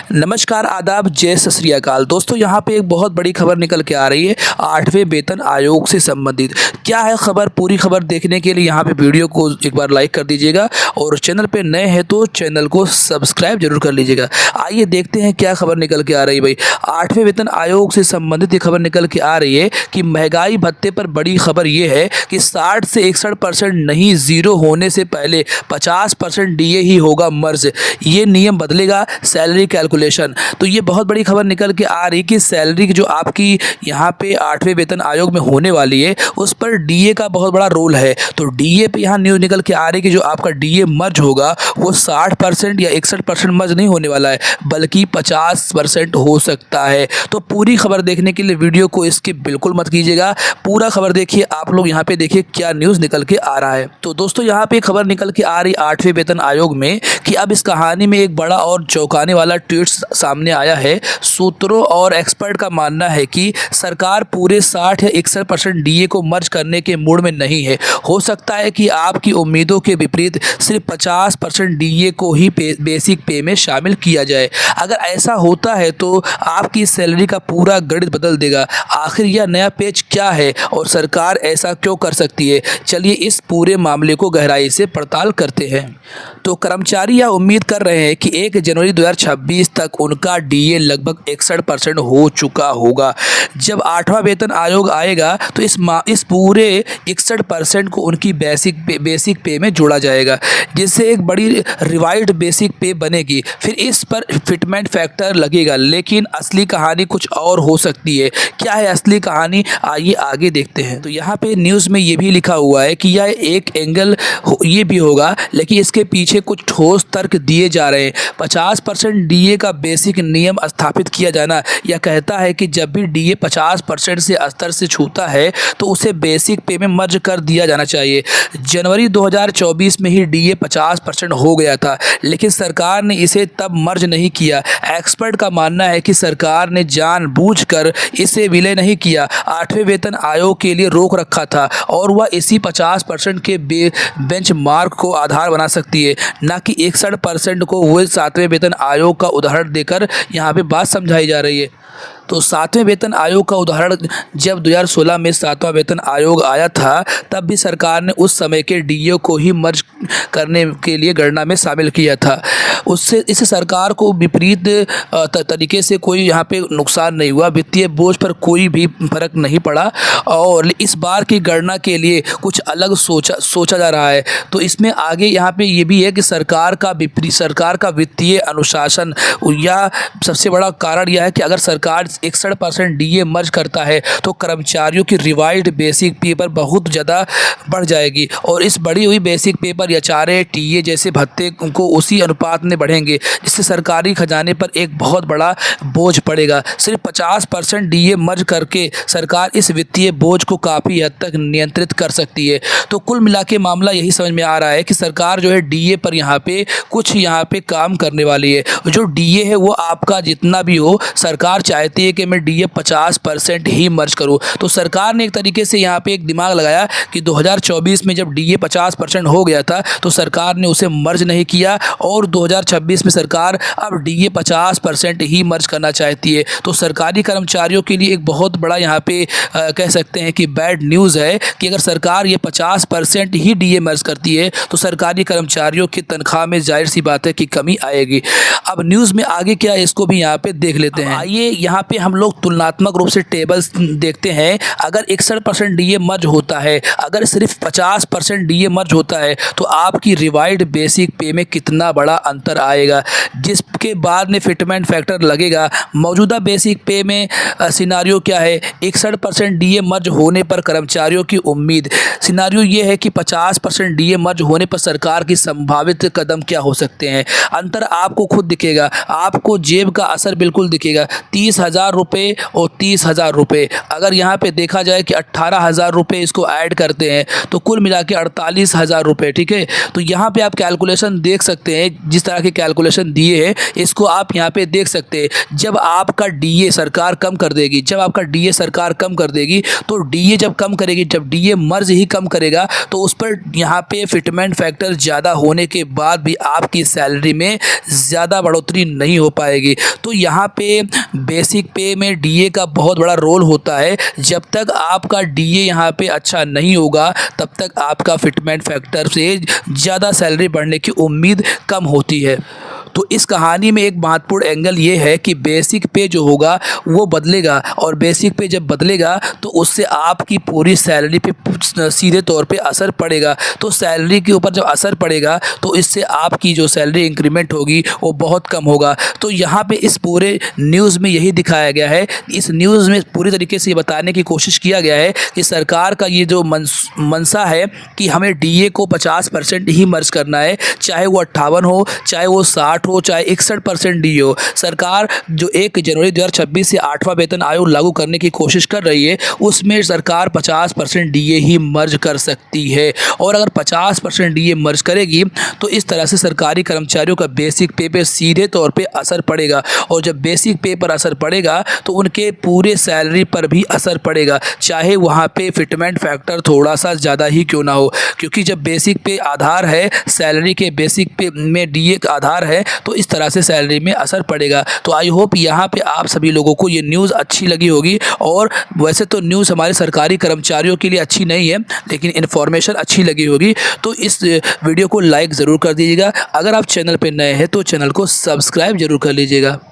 नमस्कार, आदाब, जय सत श्री अकाल। दोस्तों, यहाँ पे एक बहुत बड़ी खबर निकल के आ रही है 8वें वेतन आयोग से संबंधित। क्या है खबर? पूरी खबर देखने के लिए यहाँ पे वीडियो को एक बार लाइक कर दीजिएगा और चैनल पे नए हैं तो चैनल को सब्सक्राइब जरूर कर लीजिएगा। आइए देखते हैं क्या खबर निकल के आ रही है। भाई, 8वें वेतन आयोग से संबंधित ये खबर निकल के आ रही है कि महंगाई भत्ते पर बड़ी खबर ये है कि 60 से 61% नहीं, जीरो होने से पहले 50% डीए ही होगा मर्ज। ये नियम बदलेगा सैलरी कैलकुलेशन। तो ये बहुत बड़ी खबर निकल के आ रही कि सैलरी जो आपकी यहाँ पे 8वें वेतन आयोग में होने वाली है उस पर डीए का बहुत बड़ा रोल है। तो डीए पे यहाँ न्यूज़ निकल के आ रही कि जो आपका डीए मर्ज होगा वो 60% या 61% मर्ज नहीं होने वाला है, बल्कि 50% हो सकता है। तो पूरी खबर देखने के लिए वीडियो को स्किप बिल्कुल मत कीजिएगा, पूरा खबर देखिए। आप लोग यहाँ पे देखिए क्या न्यूज़ निकल के आ रहा है। तो दोस्तों, यहाँ पे खबर निकल के आ रही 8वें वेतन आयोग में कि अब इस कहानी में एक बड़ा और चौंकाने वाला ट्वीट सामने आया है। सूत्रों और एक्सपर्ट का मानना है कि सरकार पूरे 60 या 61% डीए को मर्ज करने के मूड में नहीं है। हो सकता है कि आपकी उम्मीदों के विपरीत सिर्फ 50% डीए को ही बेसिक पे में शामिल किया जाए। अगर ऐसा होता है तो आपकी सैलरी का पूरा गणित बदल देगा। आखिर यह नया पेच क्या है और सरकार ऐसा क्यों कर सकती है? चलिए इस पूरे मामले को गहराई से पड़ताल करते हैं। तो कर्मचारी यह उम्मीद कर रहे हैं कि 1 जनवरी 2026 तक उनका डीए लगभग 61% हो चुका होगा। जब 8वां वेतन आयोग आएगा तो इस पूरे 61% को उनकी बेसिक पे में जोड़ा जाएगा, जिससे एक बड़ी रिवाइज्ड बेसिक पे बनेगी। फिर इस पर फिटमेंट फैक्टर लगेगा। लेकिन असली कहानी कुछ और हो सकती है। क्या है असली कहानी? आइए आगे देखते हैं। तो यहाँ पे न्यूज़ में ये भी लिखा हुआ है कि यह एक एंगल ये भी होगा, लेकिन इसके पीछे कुछ ठोस तर्क दिए जा रहे हैं। 50% डीए का बेसिक नियम स्थापित किया जाना यह कहता है कि जब भी डीए 50% से स्तर से छूता है तो उसे बेसिक पे में मर्ज कर दिया जाना चाहिए। जनवरी 2024 में ही डीए 50% हो गया था, लेकिन सरकार ने इसे तब मर्ज नहीं किया। एक्सपर्ट का मानना है कि सरकार ने जानबूझकर इसे विलय नहीं किया, 8वें वेतन आयोग के लिए रोक रखा था और वह इसी 50% के बेंचमार्क को आधार बना सकती है, न कि 61% को। वो 7वें वेतन आयोग का उदाहरण देकर यहाँ पे बात समझाई जा रही है। तो 7वें वेतन आयोग का उदाहरण, जब 2016 में 7वां वेतन आयोग आया था तब भी सरकार ने उस समय के डीए को ही मर्ज करने के लिए गणना में शामिल किया था। इससे सरकार को विपरीत तरीके से कोई यहाँ पे नुकसान नहीं हुआ, वित्तीय बोझ पर कोई भी फर्क नहीं पड़ा। और इस बार की गणना के लिए कुछ अलग सोचा जा रहा है। तो इसमें आगे यहाँ पे ये भी है कि सरकार का वित्तीय अनुशासन, या सबसे बड़ा कारण यह है कि अगर सरकार 61% डीए मर्ज करता है तो कर्मचारियों की रिवाइज्ड बेसिक पे पर बहुत ज़्यादा बढ़ जाएगी और इस बढ़ी हुई बेसिक पे पर एचआरए, टीए जैसे भत्ते को उसी अनुपात में बढ़ेंगे, जिससे सरकारी खजाने पर एक बहुत बड़ा बोझ पड़ेगा। सिर्फ 50% डीए मर्ज करके सरकार इस वित्तीय बोझ को काफ़ी हद तक नियंत्रित कर सकती है। तो कुल मिला के मामला यही समझ में आ रहा है कि सरकार जो है डीए पर यहाँ पे काम करने वाली है। जो डीए है वो आपका जितना भी हो, सरकार चाहती है कि मैं डीए 50% ही मर्ज करूं। तो सरकार ने एक तरीके से यहाँ पे एक दिमाग लगाया कि 2024 में जब डीए 50% हो गया था तो सरकार ने उसे मर्ज नहीं किया और 2026 में सरकार अब डीए 50% ही मर्ज करना चाहती है। तो सरकारी कर्मचारियों के लिए एक बहुत बड़ा यहाँ पे कह सकते हैं कि बैड न्यूज़ है कि अगर सरकार ये 50% ही डीए मर्ज करती है तो सरकारी कर्मचारियों की तनख्वाह में जाहिर सी बात है कि कमी आएगी। अब न्यूज़ में आगे क्या है इसको भी यहाँ पे देख लेते हैं। आइए यहाँ पे हम लोग तुलनात्मक रूप से टेबल्स देखते हैं। अगर 61% डीए मर्ज होता है, अगर सिर्फ 50% डीए मर्ज होता है तो आपकी रिवाइज्ड बेसिक पे में कितना बड़ा अंतर आएगा, जिसके बाद में फिटमेंट फैक्टर लगेगा। मौजूदा बेसिक पे में सिनारियो क्या है? 61% डीए मर्ज होने पर कर्मचारियों की उम्मीद सिनारियो ये है कि 50% डीए मर्ज होने पर सरकार की संभावित कदम क्या हो सकते हैं। अंतर आपको खुद दिखेगा, आपको जेब का असर बिल्कुल दिखेगा। 30,000 10,000 रुपये और 30,000 रुपये। अगर यहाँ पे देखा जाए कि 18,000 रुपये इसको ऐड करते हैं तो कुल मिला के 48,000 रुपये। ठीक है, तो यहाँ पे आप कैलकुलेशन देख सकते हैं, जिस तरह के कैलकुलेशन दिए हैं इसको आप यहाँ पे देख सकते हैं। जब आपका डीए सरकार कम कर देगी, जब आपका डीए सरकार कम कर देगी तो डीए जब कम करेगी, जब डीए मर्ज ही कम करेगा तो उस पर यहाँ पे फिटमेंट फैक्टर ज़्यादा होने के बाद भी आपकी सैलरी में ज़्यादा बढ़ोतरी नहीं हो पाएगी। तो यहाँ पे बेसिक पे में डीए का बहुत बड़ा रोल होता है। जब तक आपका डीए यहाँ पे अच्छा नहीं होगा तब तक आपका फिटमेंट फैक्टर से ज़्यादा सैलरी बढ़ने की उम्मीद कम होती है। तो इस कहानी में एक महत्वपूर्ण एंगल ये है कि बेसिक पे जो होगा वो बदलेगा, और बेसिक पे जब बदलेगा तो उससे आपकी पूरी सैलरी पे सीधे तौर पे असर पड़ेगा। तो सैलरी के ऊपर जब असर पड़ेगा तो इससे आपकी जो सैलरी इंक्रीमेंट होगी वो बहुत कम होगा। तो यहाँ पे इस पूरे न्यूज़ में यही दिखाया गया है। इस न्यूज़ में पूरी तरीके से ये बताने की कोशिश किया गया है कि सरकार का ये जो मनसा है कि हमें डीए को 50% ही मर्ज करना है, चाहे वो 58 हो, चाहे वो 60 हो, चाहे 61% डी हो। सरकार जो 1 जनवरी 2026 से 8वां वेतन आयोग लागू करने की कोशिश कर रही है उसमें सरकार 50% डीए ही मर्ज कर सकती है। और अगर 50% डीए मर्ज करेगी तो इस तरह से सरकारी कर्मचारियों का बेसिक पे पे सीधे तौर पे असर पड़ेगा, और जब बेसिक पे पर असर पड़ेगा तो उनके पूरे सैलरी पर भी असर पड़ेगा, चाहे वहाँ पे फिटमेंट फैक्टर थोड़ा सा ज़्यादा ही क्यों ना हो। क्योंकि जब बेसिक पे आधार है, सैलरी के बेसिक पे में डीए का आधार है, तो इस तरह से सैलरी में असर पड़ेगा। तो आई होप यहाँ पे आप सभी लोगों को ये न्यूज़ अच्छी लगी होगी। और वैसे तो न्यूज़ हमारे सरकारी कर्मचारियों के लिए अच्छी नहीं है, लेकिन इन्फॉर्मेशन अच्छी लगी होगी। तो इस वीडियो को लाइक ज़रूर कर दीजिएगा। अगर आप चैनल पे नए हैं तो चैनल को सब्सक्राइब ज़रूर कर लीजिएगा।